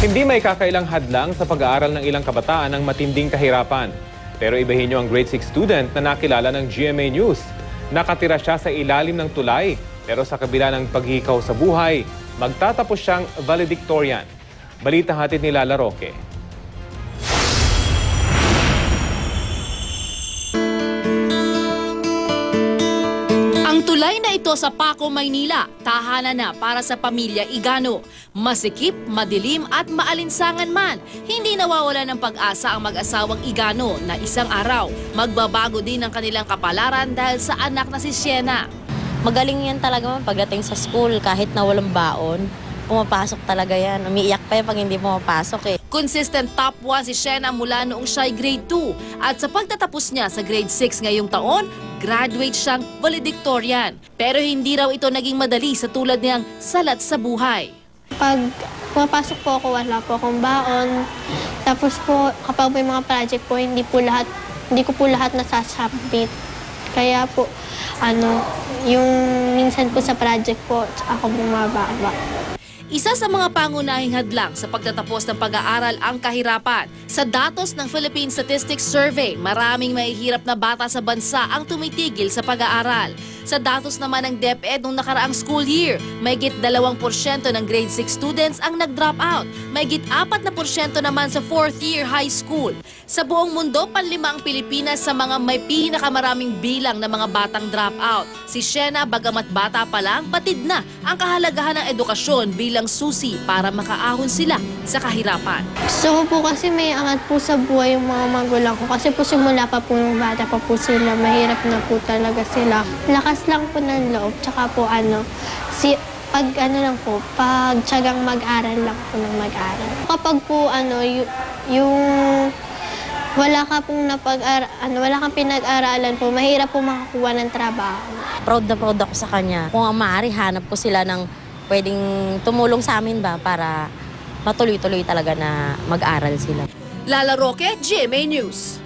Hindi may kakailang hadlang sa pag-aaral ng ilang kabataan ang matinding kahirapan. Pero ibahin niyo ang grade 6 student na nakilala ng GMA News. Nakatira siya sa ilalim ng tulay, pero sa kabila ng paghikaw sa buhay, magtatapos siyang valedictorian. Balita hatid ni Lala Roque. Ang tulay na ito sa Paco, Maynila, tahanan na para sa pamilya Igano. Masikip, madilim at maalinsangan man, hindi nawawala ng pag-asa ang mag-asawang Igano na isang araw magbabago din ang kanilang kapalaran dahil sa anak na si Sienna. Magaling yan talaga pagdating sa school, kahit na walang baon. Pumapasok talaga yan. Umiiyak pa yan pag hindi pumapasok eh. Consistent top 1 si Sienna mula noong siya'y grade 2. At sa pagtatapos niya sa grade 6 ngayong taon, graduate siyang valedictorian. Pero hindi raw ito naging madali sa tulad niyang salat sa buhay. Pag pumapasok po ako, wala po akong baon. Tapos po, kapag may mga project po, hindi ko po lahat nasasubmit. Kaya po, yung minsan po sa project po, ako bumababa. Isa sa mga pangunahing hadlang sa pagtatapos ng pag-aaral ang kahirapan. Sa datos ng Philippine Statistics Survey, maraming mahihirap na bata sa bansa ang tumitigil sa pag-aaral. Sa datos naman ng DepEd noong nakaraang school year, mahigit 2% ng grade 6 students ang nag-drop out. Mahigit 4% naman sa 4th year high school. Sa buong mundo, panlima ang Pilipinas sa mga may pinakamaraming bilang ng mga batang drop out. Si Sienna, bagamat bata pa lang, batid na ang kahalagahan ng edukasyon bilang susi para makaahon sila sa kahirapan. Gusto ko po kasi may angat po sa buhay yung mga magulang ko. Kasi po simula pa po nung bata pa po sila, mahirap na po talaga sila. Lakas lang po ng loob, tsaka po pag tiyagang mag-aral lang po ng mag-aral. Kapag po yung wala kang pinag-aralan po, mahirap po makakuha ng trabaho. Proud na proud ako sa kanya. Kung maaari, hanap ko sila ng pwedeng tumulong sa amin ba para matuloy-tuloy talaga na mag-aral sila. Lala Roque, GMA News.